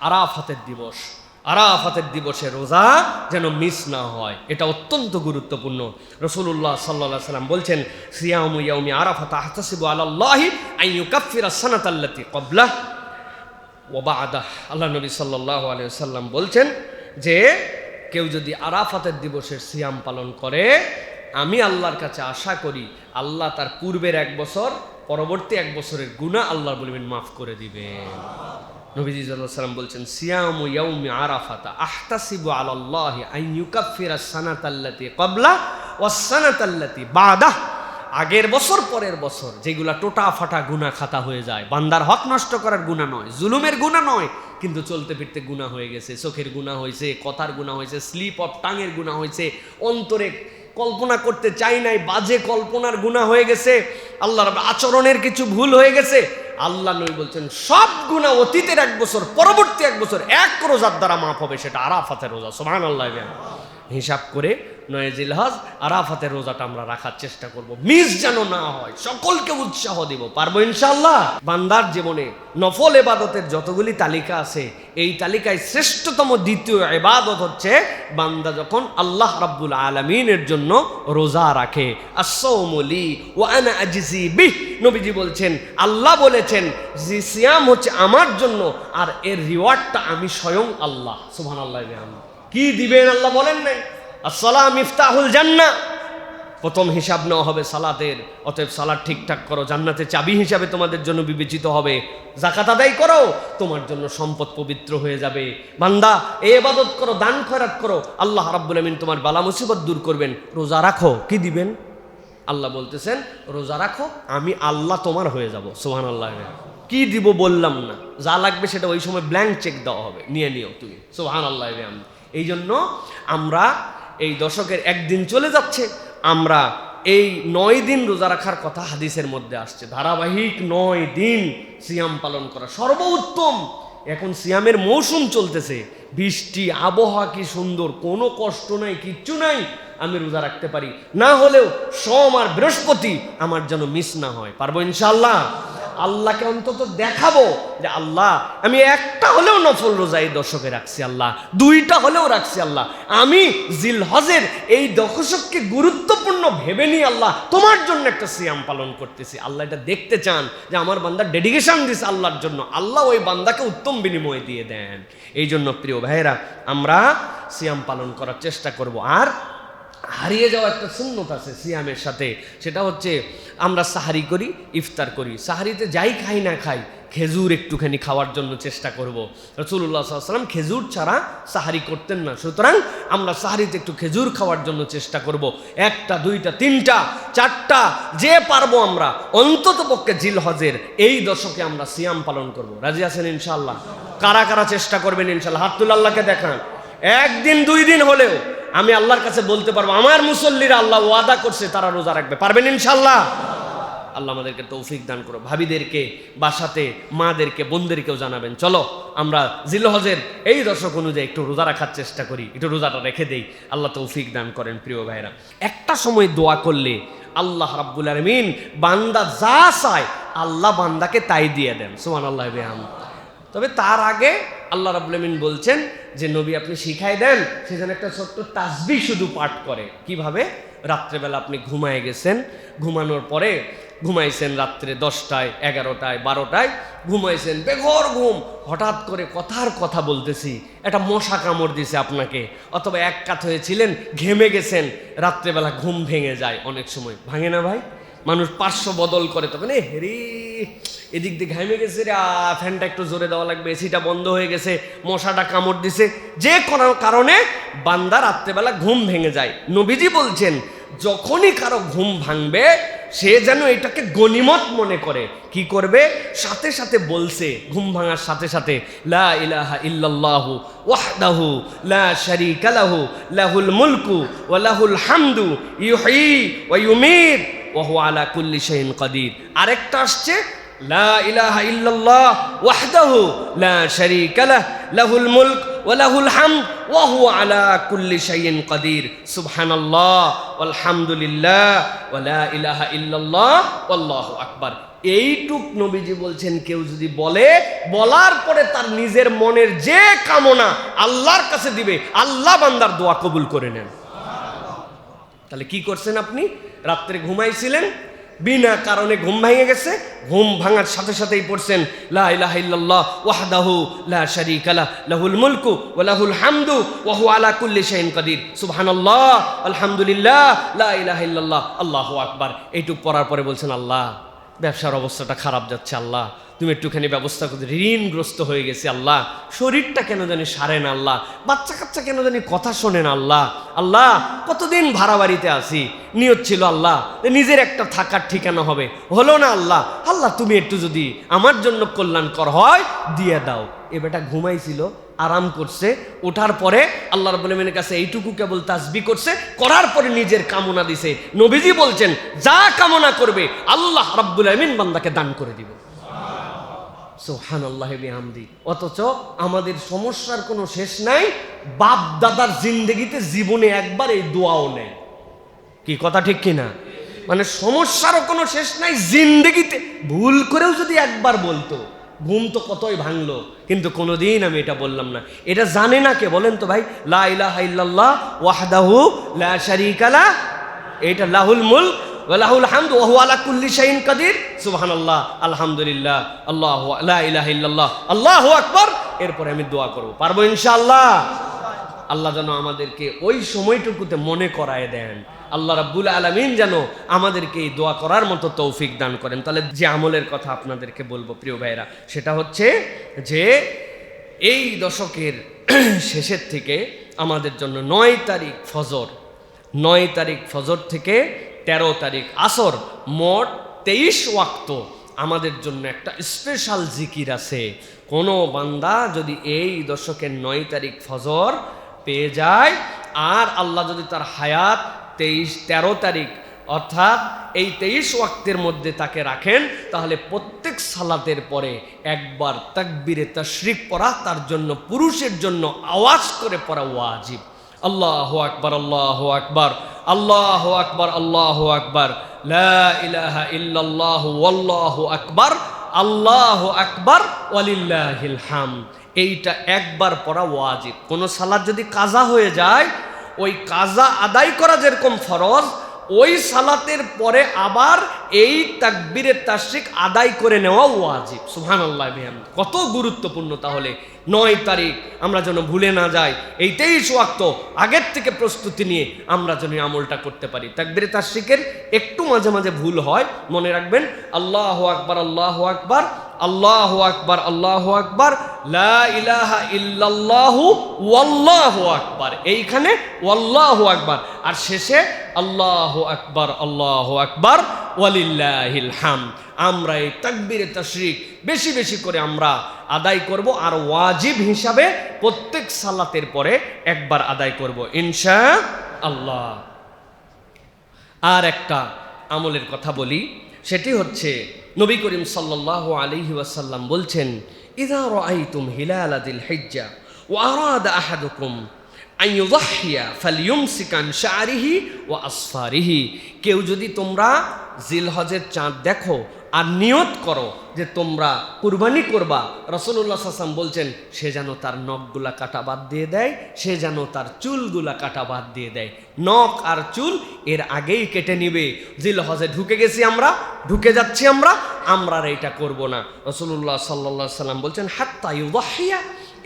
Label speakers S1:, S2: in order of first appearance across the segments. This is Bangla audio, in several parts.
S1: আরাফাতের দিবস, আরাফাতের দিবসে রোজা যেন মিস না হয়, এটা অত্যন্ত গুরুত্বপূর্ণ। রাসূলুল্লাহ সাল্লাল্লাহু আলাইহি ওয়াসাল্লাম বলছেন, সিয়ামু ইয়াউমি আরাফাত আহতাসিবু আলাল্লাহি আন ইউকাফফিরা সানাতাল্লাতী ক্বাবলাহ ওয়া বা'দাহ। আল্লাহ নবী সাল্লাল্লাহু আলাইহি ওয়াসাল্লাম বলছেন যে কেউ যদি আরাফাতের দিবসের সিয়াম পালন করে, আমি আল্লাহর কাছে আশা করি আল্লাহ তার পূর্বের এক বছর, পরবর্তী এক বছরের গুনাহ আল্লাহ বলবেন মাফ করে দিবেন। নবীজি সাল্লাল্লাহু আলাইহি ওয়াসাল্লাম বলছেন, সিয়ামু ইয়াউমি আরাফাতা আহতাসিবু আলাল্লাহি আন ইউকাফফিরা সানাতাল্লাতী ক্বাবলা ওয়াস সানাতাল্লাতী বা'দাহ। আগের বছর পরের বছর যেগুলা টোটা ফাটা গুনাহ খাতা হয়ে যায়, বান্দার হক নষ্ট করার গুনাহ নয়, জুলুমের গুনাহ নয়, কিন্তু চলতে ফিরতে গুনাহ হয়ে গেছে, চোখের গুনাহ হয়েছে, কথার গুনাহ হয়েছে, স্লিপ অফ টাঙের গুনাহ হয়েছে, অন্তরে কল্পনা করতে চাই নাই বাজে কল্পনার গুনাহ হয়ে গেছে, আল্লাহর আচরণের কিছু ভুল হয়ে গেছে। আল্লাহ নবী বলছেন সব গুনাহ অতীতের এক বছর, পরবর্তী এক বছর এক রোজার দ্বারা মাফ হবে, সেটা আরাফাতের রোজা। সুবহানাল্লাহ। হিসাব করে 9 জিলহজ আরাফাতের রোজাটা আমরা রাখার চেষ্টা করব, মিস যেন না হয়। সকলকে উৎসাহ দিব, পারবো ইনশাআল্লাহ। বান্দার জীবনে নফল ইবাদতের যতগুলি তালিকা আছে, এই তালিকায় শ্রেষ্ঠতম দ্বিতীয় ইবাদত হচ্ছে বান্দা যখন আল্লাহ রাব্বুল আলামিনের জন্য রোজা রাখে। আস-সাওমু লি ওয়া আনা আজজি বিহ। নবীজি বলছেন, আল্লাহ বলেছেন যে সিয়াম হচ্ছে আমার জন্য, আর এর রিওয়ার্ডটা আমি স্বয়ং আল্লাহ। সুবহানাল্লাহ। কি দিবেন আল্লাহ বলেন নাই? আসসালাম মিফতাহুল জান্নাহ। প্রথম হিসাব নেওয়া হবে সালাতের, অতএব সালাত ঠিকঠাক করো, জান্নাতের চাবি হিসাবে তোমাদের জন্য বিবেচিত হবে। যাকাত আদায় করো, তোমার জন্য সম্পদ পবিত্র হয়ে যাবে। বান্দা এই ইবাদত করো, দান খয়রাত করো, আল্লাহ রাব্বুল আমিন তোমার বালা মুসিবত দূর করবেন। রোজা রাখো, কি দিবেন? আল্লাহ বলতেছেন রোজা রাখো, আমি আল্লাহ তোমার হয়ে যাব। সুবহানাল্লাহ। কি দিব বললাম না, যা লাগবে সেটা ওই সময় ব্ল্যাঙ্ক চেক দেওয়া হবে, নিয়ে নিও তুমি। সুবহানাল্লাহ। এই জন্য আমরা এই দশকের একদিন চলে যাচ্ছে, আমরা এই 9 দিন রোজা রাখার কথা হাদিসের মধ্যে আসছে। ধারাবাহিক 9 দিন সিয়াম পালন করা সর্বোত্তম। এখন সিয়ামের মৌসুম চলতেছে, বৃষ্টি আবহাওয়া কি সুন্দর, কোনো কষ্ট নাই, কিচ্ছু নাই, আমি রোজা রাখতে পারি। না হলেও সোম আর বৃহস্পতি আমার যেন মিস না হয়, পারবো ইনশাআল্লাহ। আল্লাহকে অন্তত দেখাবো যে আল্লাহ আমি একটা হলেও নফল রোজা এই দশকে রাখছি, আল্লাহ 2টা হলেও রাখছি, আল্লাহ আমি জিলহজের এই দশককে গুরুত্বপূর্ণ ভেবে নিয়ে আল্লাহ তোমার জন্য একটা সিয়াম পালন করতেছি। আল্লাহ এটা দেখতে চান যে আমার বান্দা ডেডিকেশন দিছে আল্লাহর জন্য, আল্লাহ ওই বান্দাকে উত্তম বিনিময় দিয়ে দেন। এই জন্য প্রিয় ভাইয়েরা, আমরা সিয়াম পালন করার চেষ্টা করব। আর হারিয়ে যাওয়া একটা সুন্নত আছে সিয়ামের সাথে, সেটা হচ্ছে আমরা সাহারি করি, ইফতার করি। সাহারিতে যাই খাই না খাই, খেজুর একটুখানি খাওয়ার জন্য চেষ্টা করব। রাসূলুল্লাহ সাল্লাল্লাহু আলাইহি ওয়াসাল্লাম খেজুর ছাড়া সাহারি করতেন না, সুতরাং আমরা সাহারিতে একটু খেজুর খাওয়ার জন্য চেষ্টা করব। 1টা 2টা 3টা 4টা যে পারবো আমরা অন্তত পক্ষে জিলহজের এই দশকে আমরা সিয়াম পালন করব। রাজি আছেন ইনশাআল্লাহ? কারা কারা চেষ্টা করবেন ইনশাআল্লাহ? হাত তুলে আল্লাহকে দেখান। 1 দিন 2 দিন হলেও আমি আল্লাহর কাছে বলতে পারবো আমার মুসল্লিরা আল্লাহ ওয়াদা করছে তারা রোজা রাখবে, পারবেন ইনশাআল্লাহ? আল্লাহ আমাদেরকে তৌফিক দান করো। ভাবিদেরকে, বাসাতে মাদেরকে, বোনদেরকেও জানাবেন, চলো আমরা জিলহজের এই দশক অনুযায়ী একটু রোজা রাখার চেষ্টা করি, একটু রোজাটা রেখে দেই। আল্লাহ তৌফিক দান করেন। প্রিয় ভাইরা, একটা সময় দোয়া করলে আল্লাহ রাব্বুল আলামিন বান্দা যা চায় আল্লাহ বান্দাকে তাই দিয়ে দেন। সুবহানাল্লাহ। তবে তার আগে আল্লাহ রাব্বুল আমিন বলছেন যে নবী আপনি শিখাই দেন সেখানে একটা ছোট্ট তাসবিহ শুধু পাঠ করে। কিভাবে? রাত্রেবেলা আপনি ঘুমায় গেছেন, ঘুমানোর পরে ঘুমাইছেন রাত্রে 10টায় 11টায় 12টায় ঘুমাইছেন, বেঘর ঘুম, হঠাৎ করে কথার কথা বলতেছি একটা মশা কামড় দিছে আপনাকে, অথবা এক কাত হয়েছিলেন, ঘেমে গেছেন, রাত্রেবেলা ঘুম ভেঙে যায়। অনেক সময় ভাঙে না ভাই? মানুষ 500 বদল করে, তখন হেরে এদিক দিয়ে ঘামে গেছে রে, ফ্যানটা একটু জোরে দেওয়া লাগবে, এসিটা বন্ধ হয়ে গেছে, মশাটা কামড় দিছে, যে কোনো কারণে বান্দা রাত্রেবেলা ঘুম ভেঙে যায়। নবীজি বলছেন যখনই কারো ঘুম ভাঙবে সে যেন এটাকে গনিমত মনে করে। কি করবে? সাথে সাথে বলছে, ঘুম ভাঙার সাথে সাথে, লা ইলাহা ইল্লাল্লাহু ওয়াহদাহু লা শারীকা লাহু লাহুল মুলকু ওয়া লাহুল হামদু ইউহয়ী ওয়া ইউমীত ওয়া হুয়া আলা কুল্লি শাইইন কাদির। আরেকটা আসছে, লা ইলাহা ইল্লাল্লাহ ওয়াহদাহু লা শারীকা লাহু লাহুল মুলক ওয়া লাহুল হামদ ওয়া হুয়া আলা কুল্লি শাইইন কাদির। সুবহানাল্লাহ ওয়াল হামদুলিল্লাহ ওয়া লা ইলাহা ইল্লাল্লাহ ওয়াল্লাহু আকবার। এইটুক নবীজি বলছেন কেউ যদি বলে, বলার পরে তার নিজের মনের যে কামনা আল্লাহর কাছে দিবে, আল্লাহ বান্দার দোয়া কবুল করে নেন। তাহলে কি করছেন আপনি? রাত্রে ঘুমাইছিলেন, বিনা কারণে ঘুম ভেঙে গেছে, ঘুম ভাঙার সাথে সাথেই পড়ছেন লা ইলাহা ইল্লাল্লাহ ওয়াহদাহু লা শারীকা লাহু লাহুল মুলকু ওয়া লাহুল হামদু ওয়া হুয়া আলা কুল্লি শাইইন কাদির, সুবহানাল্লাহ আলহামদুলিল্লাহ লা ইলাহা ইল্লাল্লাহ আল্লাহু আকবার। এইটুক পড়ার পরে বলছেন, আল্লাহ ব্যবসার অবস্থাটা খারাপ যাচ্ছে, আল্লাহ তুমি একটুখানি ব্যবস্থা করতে, ঋণগ্রস্ত হয়ে গেছি, আল্লাহ শরীরটা কেন জানি সারে না, আল্লাহ বাচ্চা কাচ্চা কেন জানি কথা শোনে না, আল্লাহ আল্লাহ কতদিন ভাড়া বাড়িতে আসি, নিয়ত ছিল আল্লাহ নিজের একটা থাকার ঠিকানা হবে, হলো না, আল্লাহ আল্লাহ তুমি একটু যদি আমার জন্য কল্যাণকর হয় দিয়ে দাও। এ বেটা ঘুমাইছিল, আরাম করছে, ওঠার পরে আল্লাহ রাব্বুল আলামিনের কাছে এইটুকু কেবল তাসবিহ করছে, করার পরে নিজের কামনা দিছে। নবীজি বলছেন যা কামনা করবে আল্লাহ রাব্বুল আলামিন বান্দাকে দান করে দিবে। সুবহানাল্লাহি বিহামদি। অথচ আমাদের সমস্যার কোনো শেষ নাই, বাপ দাদার জিন্দেগিতে জীবনে একবার এই দোয়াও নেই। কি কথা ঠিক কিনা? মানে সমস্যারও কোনো শেষ নাই, জিন্দেগিতে ভুল করেও যদি একবার বলতো, ঘুম তো কতই ভাঙলো, কিন্তু কোনোদিন আমি এটা বললাম না। এটা জানে না কে বলেন তো ভাই? লা ইলাহা ইল্লাল্লাহ ওয়াহদাহু লা শারীকা লাহু, এটা লাহুল মুলক ওয়া লাহুল হামদু ওয়া হুয়া আলা কুল্লি শাইইন কাদির, সুবহানাল্লাহ আলহামদুলিল্লাহ আল্লাহু লা ইলাহা ইল্লাল্লাহ আল্লাহু আকবার। এরপরে আমি দোয়া করব, পারবো ইনশাআল্লাহ। আল্লাহ যেন আমাদেরকে ওই সময়টুকুতে মনে করায় দেন, আল্লাহ রাব্বুল আলামিন যেন আমাদেরকে এই দোয়া করার মতো তৌফিক দান করেন। তাহলে যে আমলের কথা আপনাদেরকে বলবো প্রিয় ভাইরা, সেটা হচ্ছে যে এই দশকের শেষের থেকে আমাদের জন্য 9 তারিখ ফজর, 9 তারিখ ফজর থেকে 13 তারিখ আসর, মোট 23 ওয়াক্ত আমাদের জন্য একটা স্পেশাল জিকির আছে। কোনো বান্দা যদি এই দশকের 9 তারিখ ফজর পেয়ে যায়, আর আল্লাহ যদি তার হায়াত 13 তারিখ অর্থাৎ এই 23 ওয়াক্তের মধ্যে তাকে রাখেন, তাহলে প্রত্যেক সালাতের পরে একবার তাকবীরে তাশরিক পড়া তার জন্য, পুরুষের জন্য আওয়াজ করে পড়া ওয়াজিব। আল্লাহু আকবার আল্লাহু আকবার আল্লাহু আকবার আল্লাহু আকবার লা ইলাহা ইল্লাল্লাহু ওয়াল্লাহু আকবার আল্লাহু আকবার ওয়ালিল্লাহিল হামদ। এইটা একবার পড়া ওয়াজিব। কোনো সালাত যদি কাজা হয়ে যায়, ওই কাজা আদায় করা যেরকম ফরজ, ওই সালাতের পরে আবার এই তাকবীরে তাশরিক আদায় করে নেওয়া ওয়াজিব। সুবহানাল্লাহ বিহামদি। কত গুরুত্বপূর্ণ! তাহলে 9 তারিখ আমরা যেন ভুলে না যাই, এই 23 ওয়াক্ত আগের থেকে প্রস্তুতি নিয়ে আমরা যেন আমলটা করতে পারি। তাকবীরে তাশরিকের একটু মাঝে মাঝে ভুল হয়, মনে রাখবেন আল্লাহু আকবার আল্লাহু আকবার আল্লাহু আকবার আল্লাহু আকবার লা ইলাহা ইল্লাল্লাহু ওয়াল্লাহু আকবার, এইখানে ওয়াল্লাহু আকবার, আর শেষে আল্লাহু আকবার ওয়ালিল্লাহিল হামদ। আমরা এই তাকবীরে তাশরিক বেশি বেশি করে আমরা আদায় করব, আর ওয়াজিব হিসাবে প্রত্যেক সালাতের পরে একবার আদায় করব ইনশাআল্লাহ। আর একটা আমলের কথা বলি, সেটি হচ্ছে নবী করিম সাল্লাল্লাহু আলাইহি ওয়াসাল্লাম বলছেন, ইযা রাআইতুম হিলালা যিল হিজ্জা ওয়া আরাদা আহাদুকুম আন ইউযাহিয়া ফালইউমসিক আন শা'রিহি ওয়া আসফারিহি। কেউ যদি তোমরা জিলহজের চাঁদ দেখো আর নিয়ত করো যে তোমরা কুরবানি করবা, রাসূলুল্লাহ সাল্লাল্লাহু আলাইহি ওয়াসাল্লাম বলছেন সে যেন তার নখগুলা কাটা বাদ দিয়ে দেয়, সে যেন তার চুলগুলা কাটা বাদ দিয়ে দেয়। নখ আর চুল এর আগেই কেটে নিবে। জিলহজে ঢুকে গেছি আমরা, ঢুকে যাচ্ছি আমরা, আমরা আর এইটা করব না। রাসূলুল্লাহ সাল্লাল্লাহু আলাইহি ওয়াসাল্লাম বলছেন হাত্তা ইউযাহিয়া,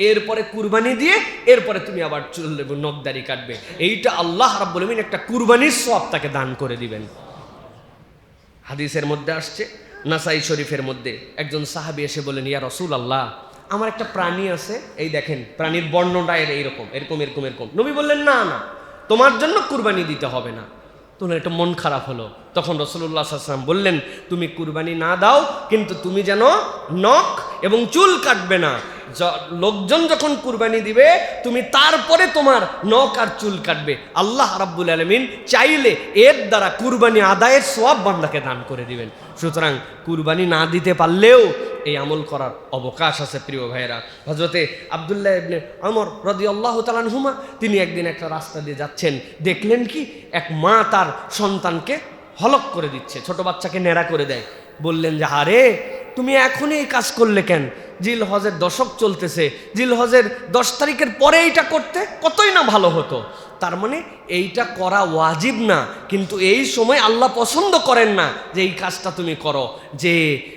S1: এরপরে কুরবানি দিয়ে এরপরে তুমি আবার চুল নখদাড়ি কাটবে। এইটা আল্লাহ রাব্বুল আলামিন একটা কুরবানির সওয়াব তাকে দান করে দিবেন। হাদিসের মধ্যে আসছে, নাসাই শরীফের মধ্যে, একজন সাহাবী এসে বলেন, ইয়া রাসূলুল্লাহ, আমার একটা প্রাণী আছে, এই দেখেন প্রাণীর বর্ণটা এরকম এরকম এরকম এরকম। নবী বললেন, না না, তোমার জন্য কুরবানি দিতে হবে না। তোমার একটা মন খারাপ হলো। তখন রাসূলুল্লাহ সাল্লাল্লাহু আলাইহি ওয়াসাল্লাম বললেন, তুমি কুরবানি না দাও, কিন্তু তুমি যেন নখ এবং চুল কাটবে না। লোকজন যখন কুরবানি দিবে তুমি তারপরে তোমার নখ আর চুল কাটবে। আল্লাহ রাব্বুল আলামিন চাইলে এর দ্বারা কুরবানি আদায়ের সওয়াব বান্দাকে দান করে দিবেন। সুতরাং কুরবানি না দিতে পারলেও এই আমল করার অবকাশ আছে প্রিয় ভাইয়েরা। হযরতে আব্দুল্লাহ ইবনে ওমর রাদিয়াল্লাহু তাআলা আনহুমা, তিনি একদিন একটা রাস্তা দিয়ে যাচ্ছেন, দেখলেন কি এক মা তার সন্তানকে হলক করে দিচ্ছে, ছোট বাচ্চাকে নেড়া করে দেয়। বললেন যে আরে তুমি এখনই এই কাজ করলে কেন? জিলহজের দশক চলতেছে, জিলহজের 10 তারিখের পরে এইটা করতে কতই না ভালো হতো। তার মানে এইটা করা ওয়াজিব না, কিন্তু এই সময় আল্লাহ পছন্দ করেন না যে এই কাজটা তুমি করো। যে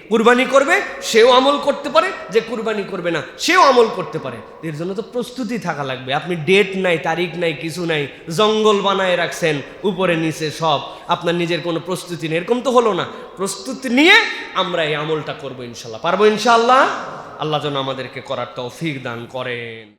S1: কুরবানি করবে সেও আমল করতে পারে, যে কুরবানি করবে না সেও আমল করতে পারে। এর জন্য তো প্রস্তুতি থাকা লাগবে। আপনি ডেট নাই, তারিখ নাই, কিছু নাই, জঙ্গল বানায় রাখছেন উপরে নিচে সব, আপনার নিজের কোনো প্রস্তুতি নেই, এরকম তো হলো না। প্রস্তুতি নিয়ে আমরা এই আমলটা করবো ইনশাল্লাহ, পারবো ইনশাল্লাহ। আল্লাহ যেন আমাদেরকে করার তৌফিক দান করেন।